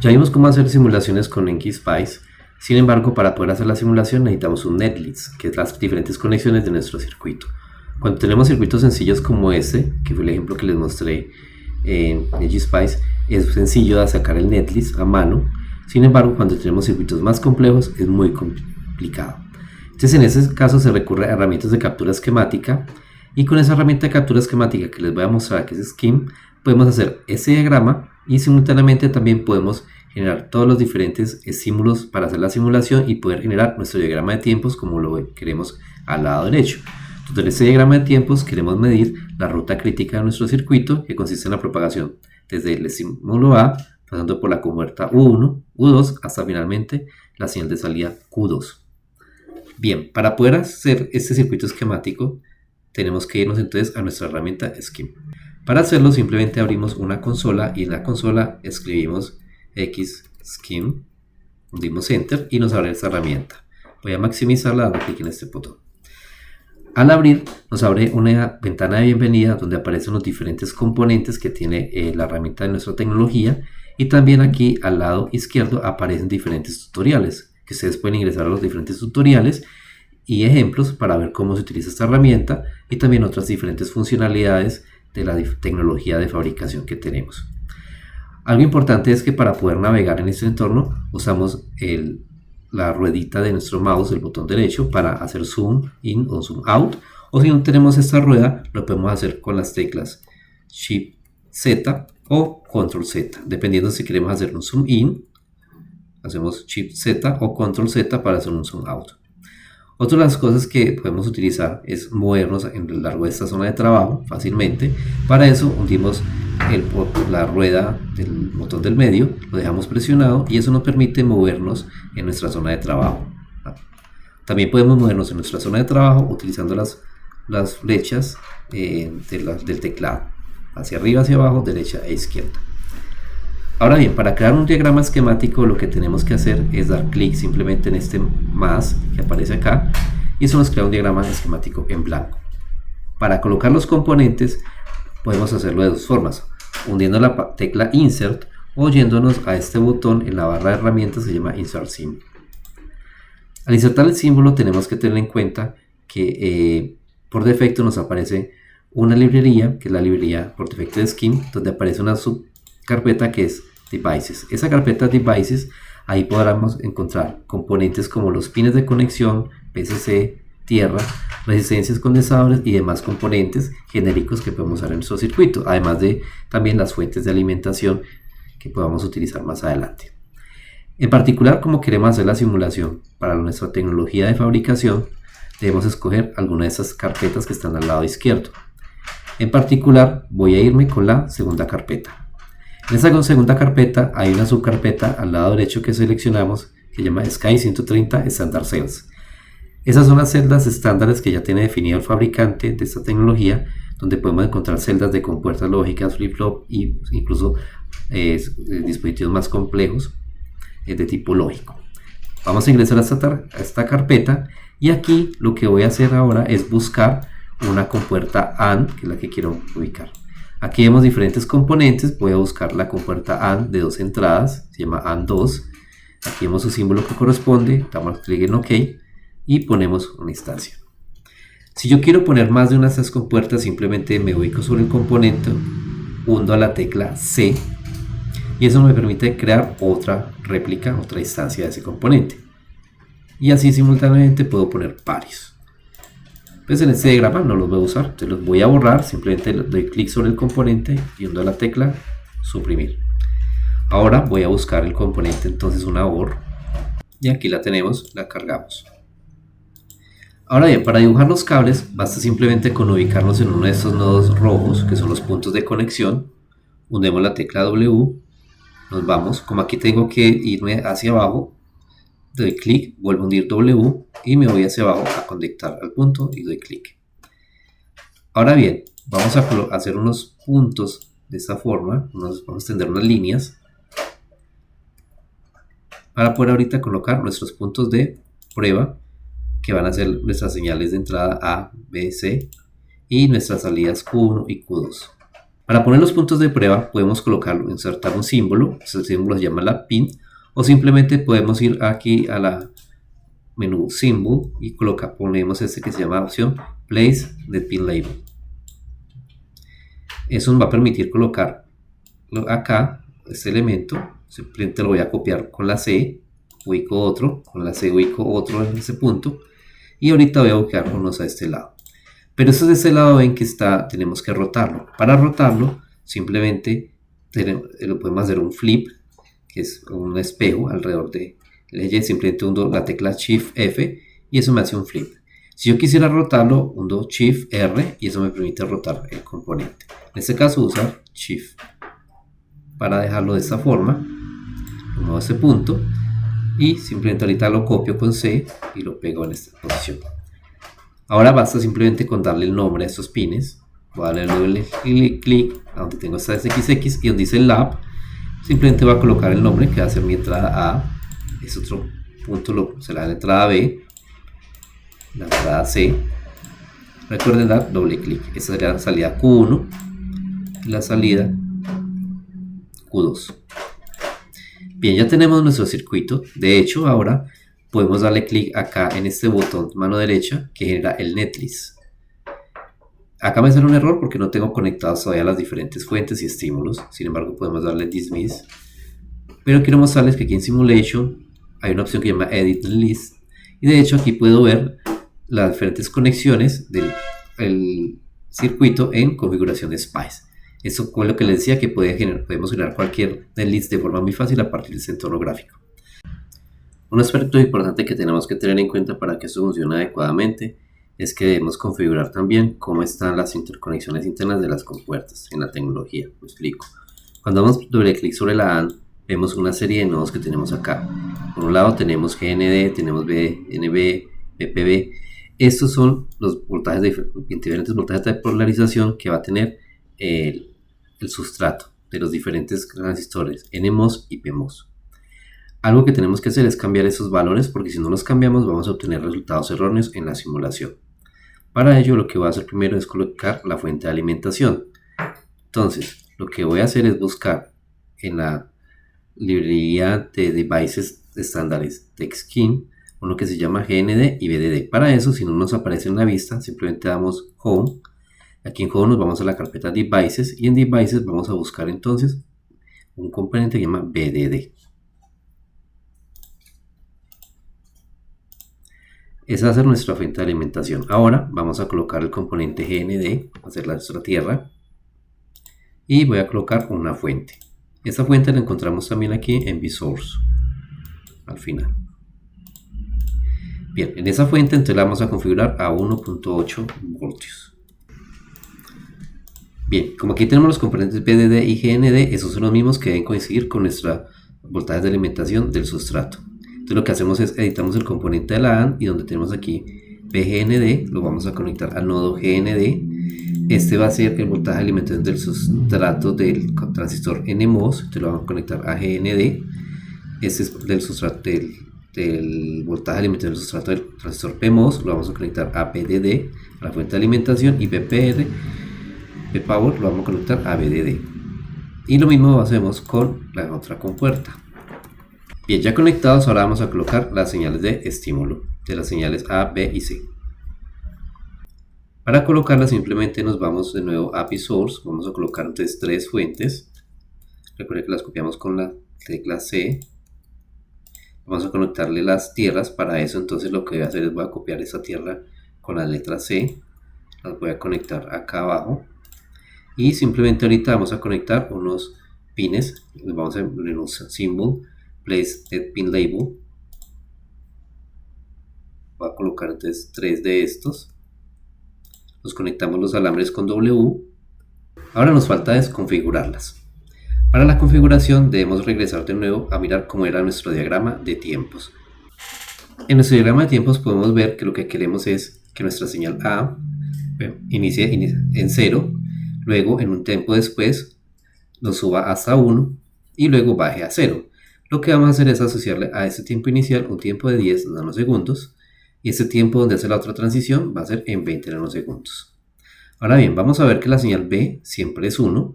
Ya vimos cómo hacer simulaciones con NGSpice. Sin embargo, para poder hacer la simulación necesitamos un netlist, que es las diferentes conexiones de nuestro circuito. Cuando tenemos circuitos sencillos como este, que fue el ejemplo que les mostré en NGSpice, es sencillo de sacar el netlist a mano. Sin embargo, cuando tenemos circuitos más complejos es muy complicado. Entonces, en ese caso se recurre a herramientas de captura esquemática, y con esa herramienta de captura esquemática que les voy a mostrar, que es Scheme, podemos hacer ese diagrama y simultáneamente también podemos generar todos los diferentes estímulos para hacer la simulación y poder generar nuestro diagrama de tiempos como lo queremos al lado derecho. Entonces, en este diagrama de tiempos queremos medir la ruta crítica de nuestro circuito, que consiste en la propagación desde el estímulo A, pasando por la compuerta U1, U2, hasta finalmente la señal de salida Q2. Bien, para poder hacer este circuito esquemático tenemos que irnos entonces a nuestra herramienta Scheme. Para hacerlo simplemente abrimos una consola y en la consola escribimos Scheme, hundimos Enter y nos abre esta herramienta. Voy a maximizarla dando clic en este botón. Al abrir nos abre una ventana de bienvenida donde aparecen los diferentes componentes que tiene la herramienta de nuestra tecnología, y también aquí al lado izquierdo aparecen diferentes tutoriales que ustedes pueden ingresar a los diferentes tutoriales y ejemplos para ver cómo se utiliza esta herramienta y también otras diferentes funcionalidades de la tecnología de fabricación que tenemos. Algo importante es que para poder navegar en este entorno usamos la ruedita de nuestro mouse, el botón derecho, para hacer zoom in o zoom out, o si no tenemos esta rueda lo podemos hacer con las teclas Shift Z o Control Z, dependiendo si queremos hacer un zoom in, hacemos Shift Z o Control Z para hacer un zoom out. Otra de las cosas que podemos utilizar es movernos en lo largo de esta zona de trabajo fácilmente. Para eso hundimos la rueda del botón del medio, lo dejamos presionado y eso nos permite movernos en nuestra zona de trabajo. También podemos movernos en nuestra zona de trabajo utilizando las flechas del teclado, hacia arriba, hacia abajo, derecha e izquierda. Ahora bien, para crear un diagrama esquemático lo que tenemos que hacer es dar clic simplemente en este más que aparece acá y eso nos crea un diagrama esquemático en blanco. Para colocar los componentes podemos hacerlo de dos formas: hundiendo la tecla Insert o yéndonos a este botón en la barra de herramientas que se llama Insert Symbol. Al insertar el símbolo tenemos que tener en cuenta que por defecto nos aparece una librería, que es la librería por defecto de Scheme, donde aparece una subcarpeta que es Devices. Esa carpeta Devices, ahí podremos encontrar componentes como los pines de conexión, PCC, tierra, resistencias, condensadores y demás componentes genéricos que podemos usar en nuestro circuito, además de también las fuentes de alimentación que podamos utilizar más adelante. En particular, como queremos hacer la simulación para nuestra tecnología de fabricación, debemos escoger alguna de esas carpetas que están al lado izquierdo. En particular, voy a irme con la segunda carpeta. En esta segunda carpeta hay una subcarpeta al lado derecho que seleccionamos que se llama Sky 130 Standard Cells. Esas son las celdas estándares que ya tiene definido el fabricante de esta tecnología, donde podemos encontrar celdas de compuertas lógicas, flip-flop e incluso dispositivos más complejos de tipo lógico. Vamos a ingresar a esta carpeta y aquí lo que voy a hacer ahora es buscar una compuerta AND, que es la que quiero ubicar. Aquí vemos diferentes componentes. Voy a buscar la compuerta AND de dos entradas, se llama AND2. Aquí vemos su símbolo que corresponde, damos clic en OK y ponemos una instancia. Si yo quiero poner más de una de estas compuertas, simplemente me ubico sobre el componente, hundo a la tecla C y eso me permite crear otra réplica, otra instancia de ese componente. Y así simultáneamente puedo poner varios. Pues en este diagrama no los voy a usar, entonces los voy a borrar. Simplemente doy clic sobre el componente y hundo a la tecla suprimir. Ahora voy a buscar el componente, entonces una OR, y aquí la tenemos, la cargamos. Ahora bien, para dibujar los cables basta simplemente con ubicarnos en uno de estos nodos rojos que son los puntos de conexión. Hundemos la tecla W, nos vamos. Como aquí tengo que irme hacia abajo, doy clic, vuelvo a hundir W y me voy hacia abajo a conectar al punto y doy clic. Ahora bien, vamos a hacer unos puntos de esta forma, vamos a extender unas líneas para poder ahorita colocar nuestros puntos de prueba que van a ser nuestras señales de entrada A, B, C y nuestras salidas Q1 y Q2. Para poner los puntos de prueba podemos colocarlo, insertar un símbolo, ese símbolo se llama la pin, o simplemente podemos ir aquí a la menú Symbol y ponemos este que se llama opción Place the Pin Label. Eso nos va a permitir colocar acá este elemento. Simplemente lo voy a copiar con la C, ubico otro, con la C ubico otro en ese punto, y ahorita voy a ubicar unos a este lado. Pero esto de este lado ven que tenemos que rotarlo. Para rotarlo simplemente lo podemos hacer un flip, que es un espejo alrededor de el eje. Simplemente hundo la tecla Shift F y eso me hace un flip. Si yo quisiera rotarlo, hundo Shift R y eso me permite rotar el componente. En este caso usar Shift para dejarlo de esta forma. Muevo este punto y simplemente ahorita lo copio con C y lo pego en esta posición. Ahora basta simplemente con darle el nombre a estos pines. Voy a darle doble clic a donde tengo esta SXX y donde dice Lab. Simplemente voy a colocar el nombre que va a ser mi entrada A. Este otro punto será la entrada B, la entrada C. Recuerden dar doble clic. Esta sería la salida Q1 y la salida Q2. Bien, ya tenemos nuestro circuito. De hecho, ahora podemos darle clic acá en este botón mano derecha que genera el netlist. Acá me sale un error porque no tengo conectadas todavía las diferentes fuentes y estímulos. Sin embargo, podemos darle dismiss. Pero quiero mostrarles que aquí en Simulation hay una opción que se llama Edit List. Y de hecho aquí puedo ver las diferentes conexiones del circuito en configuración de SPICE. Eso fue lo que les decía, que podemos generar cualquier netlist de forma muy fácil a partir de este entorno gráfico. Un aspecto importante que tenemos que tener en cuenta para que esto funcione adecuadamente es que debemos configurar también cómo están las interconexiones internas de las compuertas en la tecnología. Me explico. Cuando damos doble clic sobre la AND, vemos una serie de nodos que tenemos acá. Por un lado tenemos GND, tenemos BNB, BPB. Estos son los voltajes diferentes voltajes de polarización que va a tener el sustrato de los diferentes transistores NMOS y PMOS. Algo que tenemos que hacer es cambiar esos valores, porque si no los cambiamos vamos a obtener resultados erróneos en la simulación. Para ello lo que voy a hacer primero es colocar la fuente de alimentación. Entonces lo que voy a hacer es buscar en la librería de devices estándares TechSkin uno que se llama GND y BDD. Para eso, si no nos aparece en la vista, simplemente damos Home. Aquí en Home nos vamos a la carpeta Devices y en Devices vamos a buscar entonces un componente que se llama BDD. Esa va a ser nuestra fuente de alimentación. Ahora vamos a colocar el componente GND, hacer nuestra tierra, y voy a colocar una fuente. Esta fuente la encontramos también aquí en vSource, al final. Bien, en esa fuente entonces la vamos a configurar a 1.8 voltios. Bien, como aquí tenemos los componentes BDD y GND, esos son los mismos que deben coincidir con nuestra voltaje de alimentación del sustrato. Entonces lo que hacemos es editamos el componente de la AND y donde tenemos aquí BGND lo vamos a conectar al nodo GND. Este va a ser el voltaje de alimentación del sustrato del transistor NMOS. Entonces lo vamos a conectar a GND. Este es del sustrato del voltaje de alimentación del sustrato del transistor PMOS. Lo vamos a conectar a BDD, a la fuente de alimentación, y BPR, P-Power, lo vamos a conectar a BDD. Y lo mismo hacemos con la otra compuerta. Bien, ya conectados, ahora vamos a colocar las señales de estímulo, de las señales A, B y C. Para colocarlas simplemente nos vamos de nuevo a vSource, vamos a colocar entonces 3 fuentes. Recuerden que las copiamos con la tecla C. Vamos a conectarle las tierras. Para eso entonces lo que voy a hacer es voy a copiar esa tierra con la letra C. Las voy a conectar acá abajo. Y simplemente ahorita vamos a conectar unos pines. Vamos a poner un symbol. Place the pin label. Voy a colocar entonces 3 de estos. Los conectamos los alambres con W. Ahora nos falta desconfigurarlas. Para la configuración debemos regresar de nuevo a mirar cómo era nuestro diagrama de tiempos. En nuestro diagrama de tiempos podemos ver que lo que queremos es que nuestra señal A inicie en 0, luego en un tiempo después lo suba hasta 1 y luego baje a 0. Lo que vamos a hacer es asociarle a este tiempo inicial un tiempo de 10 nanosegundos y este tiempo donde hace la otra transición va a ser en 20 nanosegundos. Ahora bien, vamos a ver que la señal B siempre es 1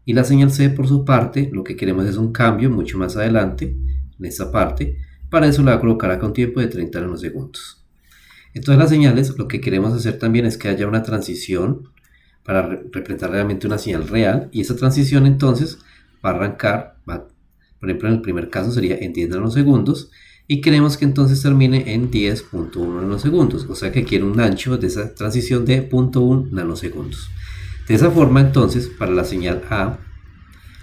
y la señal C por su parte lo que queremos es un cambio mucho más adelante en esta parte. Para eso la voy a colocar acá un tiempo de 30 nanosegundos. Entonces las señales lo que queremos hacer también es que haya una transición para representar realmente una señal real, y esa transición entonces va a arrancar, por ejemplo en el primer caso sería en 10 nanosegundos, y queremos que entonces termine en 10.1 nanosegundos, o sea que quiere un ancho de esa transición de 0.1 nanosegundos. De esa forma entonces para la señal A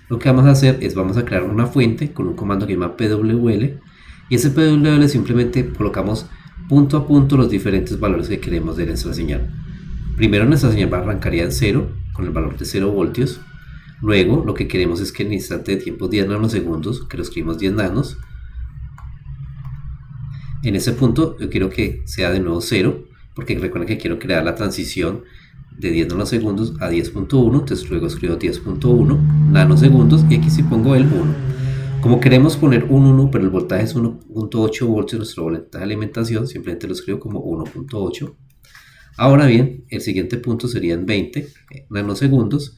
lo que vamos a hacer es vamos a crear una fuente con un comando que se llama pwl, y ese pwl simplemente colocamos punto a punto los diferentes valores que queremos de nuestra señal. Primero nuestra señal arrancaría en 0 con el valor de 0 voltios. Luego lo que queremos es que en el instante de tiempo 10 nanosegundos, que lo escribimos 10 nanos, en ese punto yo quiero que sea de nuevo 0, porque recuerden que quiero crear la transición de 10 nanosegundos a 10.1, entonces luego escribo 10.1 nanosegundos y aquí sí pongo el 1. Como queremos poner un 1, pero el voltaje es 1.8 voltios, nuestro voltaje de alimentación, simplemente lo escribo como 1.8. Ahora bien, el siguiente punto sería en 20 nanosegundos.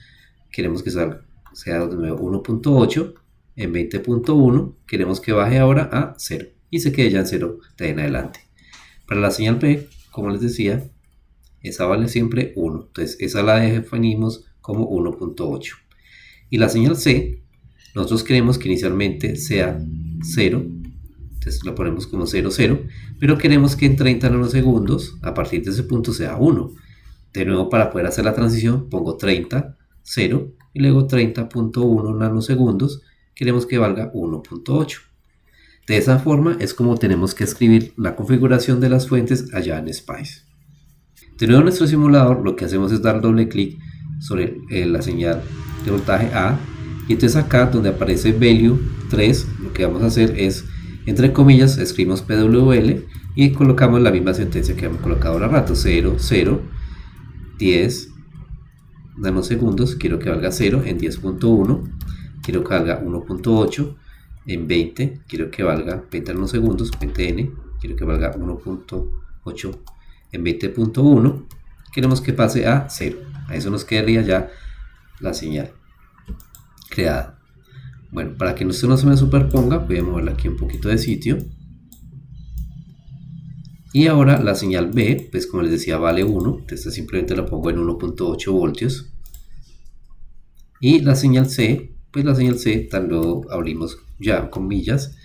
Queremos que sea de nuevo 1.8. En 20.1 queremos que baje ahora a 0 y se quede ya en 0 de ahí en adelante. Para la señal B, como les decía, esa vale siempre 1. Entonces esa la definimos como 1.8. Y la señal C, nosotros queremos que inicialmente sea 0. Entonces lo ponemos como 0, 0, pero queremos que en 30 nanosegundos, a partir de ese punto, sea 1. De nuevo, para poder hacer la transición, pongo 30, 0, y luego 30.1 nanosegundos, queremos que valga 1.8. De esa forma es como tenemos que escribir la configuración de las fuentes allá en Spice. De nuevo en nuestro simulador, lo que hacemos es dar doble clic sobre la señal de voltaje A, y entonces acá donde aparece value 3, lo que vamos a hacer es, entre comillas, escribimos pwl y colocamos la misma sentencia que hemos colocado ahora rato, 0, 0, 10 nanosegundos, quiero que valga 0 en 10.1, quiero que valga 1.8 en 20, quiero que valga 20 nanosegundos, 20n, quiero que valga 1.8 en 20.1, queremos que pase a 0, a eso nos quedaría ya la señal creada. Bueno, para que esto no se me superponga, voy a moverla aquí un poquito de sitio. Y ahora la señal B, pues como les decía, vale 1. Entonces simplemente la pongo en 1.8 voltios. Y la señal C, pues la señal C también lo abrimos ya comillas.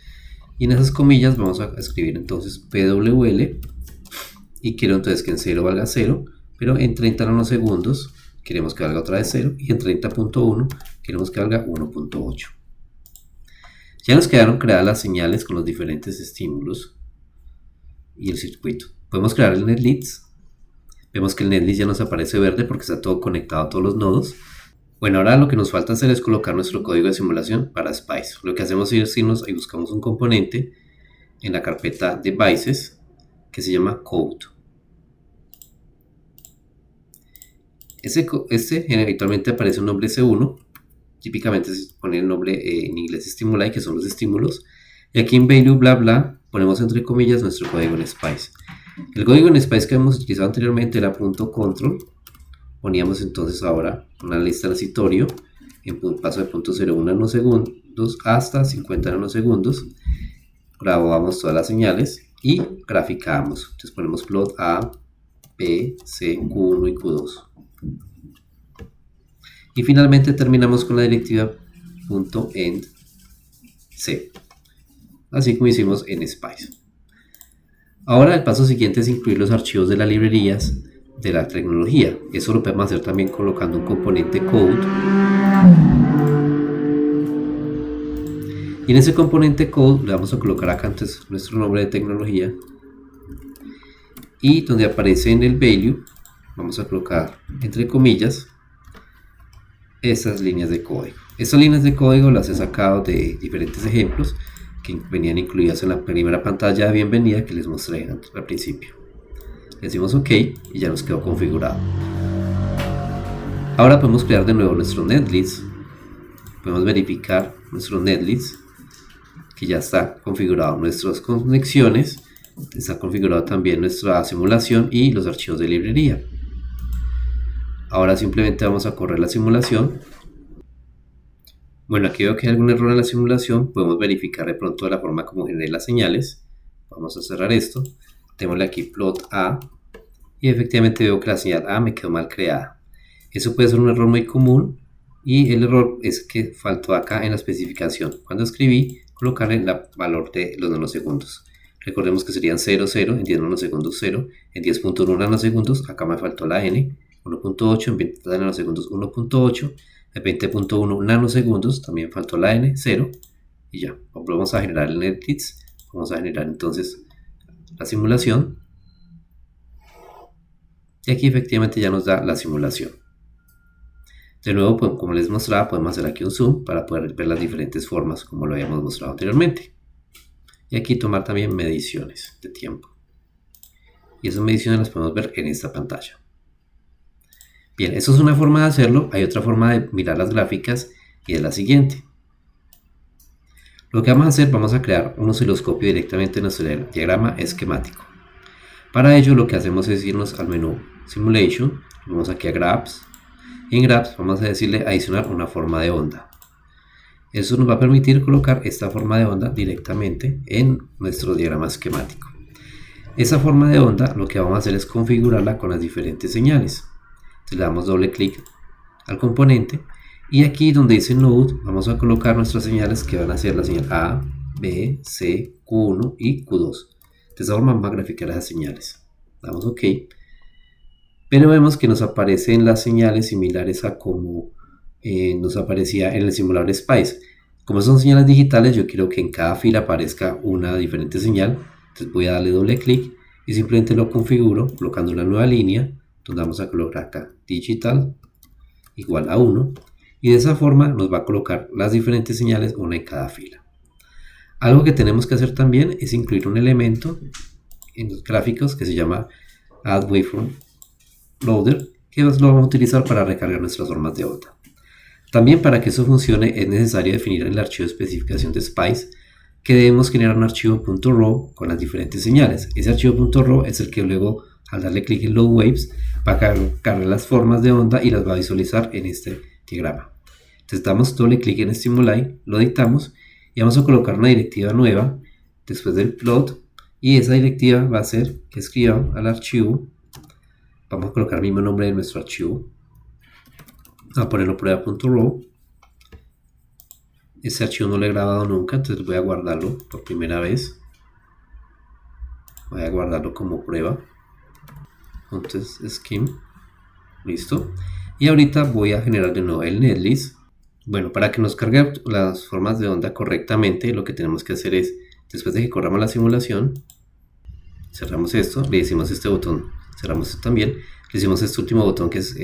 Y en esas comillas vamos a escribir entonces PWL. Y quiero entonces que en 0 valga 0. Pero en 30 nanosegundos queremos que valga otra vez 0. Y en 30.1 queremos que valga 1.8. Ya nos quedaron creadas las señales con los diferentes estímulos y el circuito. Podemos crear el netlist. Vemos que el netlist ya nos aparece verde porque está todo conectado a todos los nodos. Bueno, ahora lo que nos falta hacer es colocar nuestro código de simulación para Spice. Lo que hacemos es irnos y buscamos un componente en la carpeta Devices que se llama Code. Este habitualmente aparece un nombre S1. Típicamente se pone el nombre en inglés stimuli, que son los estímulos. Y aquí en value bla bla ponemos entre comillas nuestro código en Spice. El código en Spice que hemos utilizado anteriormente era .control. Poníamos entonces ahora una lista transitorio en paso de 0.01 nanosegundos hasta 50 nanosegundos. Grabábamos todas las señales y graficábamos. Entonces ponemos plot A, B, C, Q1 y Q2. Y finalmente terminamos con la directiva .end C, así como hicimos en Spice. Ahora el paso siguiente es incluir los archivos de las librerías de la tecnología. Eso lo podemos hacer también colocando un componente code. Y en ese componente code le vamos a colocar acá antes nuestro nombre de tecnología. Y donde aparece en el value vamos a colocar entre comillas esas líneas de código. Estas líneas de código las he sacado de diferentes ejemplos que venían incluidas en la primera pantalla de bienvenida que les mostré al principio. Le decimos OK y ya nos quedó configurado. Ahora podemos crear de nuevo nuestro netlist. Podemos verificar nuestro netlist que ya está configurado nuestras conexiones, está configurado también nuestra simulación y los archivos de librería. Ahora simplemente vamos a correr la simulación. Bueno, aquí veo que hay algún error en la simulación. Podemos verificar de pronto la forma como generé las señales. Vamos a cerrar esto. Démosle aquí plot A. Y efectivamente veo que la señal A me quedó mal creada. Eso puede ser un error muy común. Y el error es que faltó acá en la especificación. Cuando escribí, colocarle el valor de los nanosegundos. Recordemos que serían 0, 0, en 10 nanosegundos 0, en 10.1 nanosegundos, acá me faltó la n, 1.8, en 20 nanosegundos 1.8, en 20.1 nanosegundos también faltó la n, 0, y ya, vamos a generar el netlist, vamos a generar entonces la simulación, y aquí efectivamente ya nos da la simulación. De nuevo, pues, como les mostraba, podemos hacer aquí un zoom para poder ver las diferentes formas como lo habíamos mostrado anteriormente. Y aquí tomar también mediciones de tiempo. Y esas mediciones las podemos ver en esta pantalla. Bien, eso es una forma de hacerlo. Hay otra forma de mirar las gráficas y es la siguiente. Lo que vamos a hacer, vamos a crear un osciloscopio directamente en nuestro diagrama esquemático. Para ello lo que hacemos es irnos al menú Simulation, vamos aquí a Graphs. Y en Graphs vamos a decirle adicionar una forma de onda. Eso nos va a permitir colocar esta forma de onda directamente en nuestro diagrama esquemático. Esa forma de onda lo que vamos a hacer es configurarla con las diferentes señales. Entonces le damos doble clic al componente y aquí donde dice Node vamos a colocar nuestras señales que van a ser la señal A, B, C, Q1 y Q2. De esa forma vamos a graficar esas señales. Damos OK. Pero vemos que nos aparecen las señales similares a como nos aparecía en el simulador Spice. Como son señales digitales, yo quiero que en cada fila aparezca una diferente señal. Entonces voy a darle doble clic y simplemente lo configuro colocando una nueva línea donde vamos a colocar acá digital igual a 1 y de esa forma nos va a colocar las diferentes señales una en cada fila. Algo que tenemos que hacer también es incluir un elemento en los gráficos que se llama Add Waveform Loader, que lo vamos a utilizar para recargar nuestras formas de onda. También para que eso funcione es necesario definir en el archivo de especificación de Spice que debemos generar un archivo .raw con las diferentes señales. Ese archivo .raw es el que luego al darle clic en Load Waves va a cargar las formas de onda y las va a visualizar en este diagrama. Entonces damos doble clic en Stimuli, lo dictamos y vamos a colocar una directiva nueva después del plot y esa directiva va a ser que escriba al archivo. Vamos a colocar el mismo nombre de nuestro archivo. Vamos a ponerlo prueba.raw. Este archivo no lo he grabado nunca, entonces voy a guardarlo por primera vez. Voy a guardarlo como prueba. Entonces, skim. Listo. Y ahorita voy a generar de nuevo el netlist. Bueno, para que nos cargue las formas de onda correctamente, lo que tenemos que hacer es, después de que corramos la simulación, cerramos esto, le decimos este botón, cerramos esto también, le decimos este último botón que es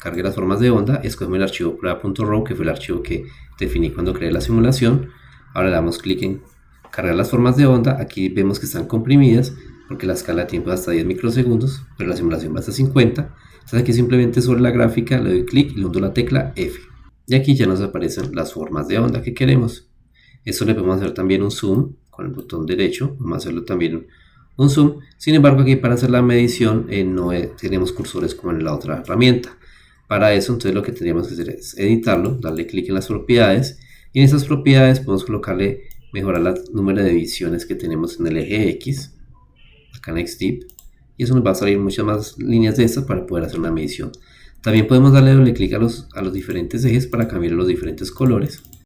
cargue las formas de onda, escogemos el archivo prueba.raw, que fue el archivo que definí cuando creé la simulación. Ahora le damos clic en cargar las formas de onda, aquí vemos que están comprimidas, porque la escala de tiempo es hasta 10 microsegundos, pero la simulación va hasta 50. Entonces aquí simplemente sobre la gráfica le doy clic y le hundo la tecla F. Y aquí ya nos aparecen las formas de onda que queremos. Esto le podemos hacer también un zoom con el botón derecho. Vamos a hacerlo también un zoom. Sin embargo, aquí para hacer la medición no tenemos cursores como en la otra herramienta. Para eso, entonces lo que tendríamos que hacer es editarlo, darle clic en las propiedades. Y en esas propiedades podemos colocarle, mejorar el número de visiones que tenemos en el eje X. Acá en XDeep. Y eso nos va a salir muchas más líneas de estas para poder hacer una medición. También podemos darle doble clic a los diferentes ejes para cambiar los diferentes colores.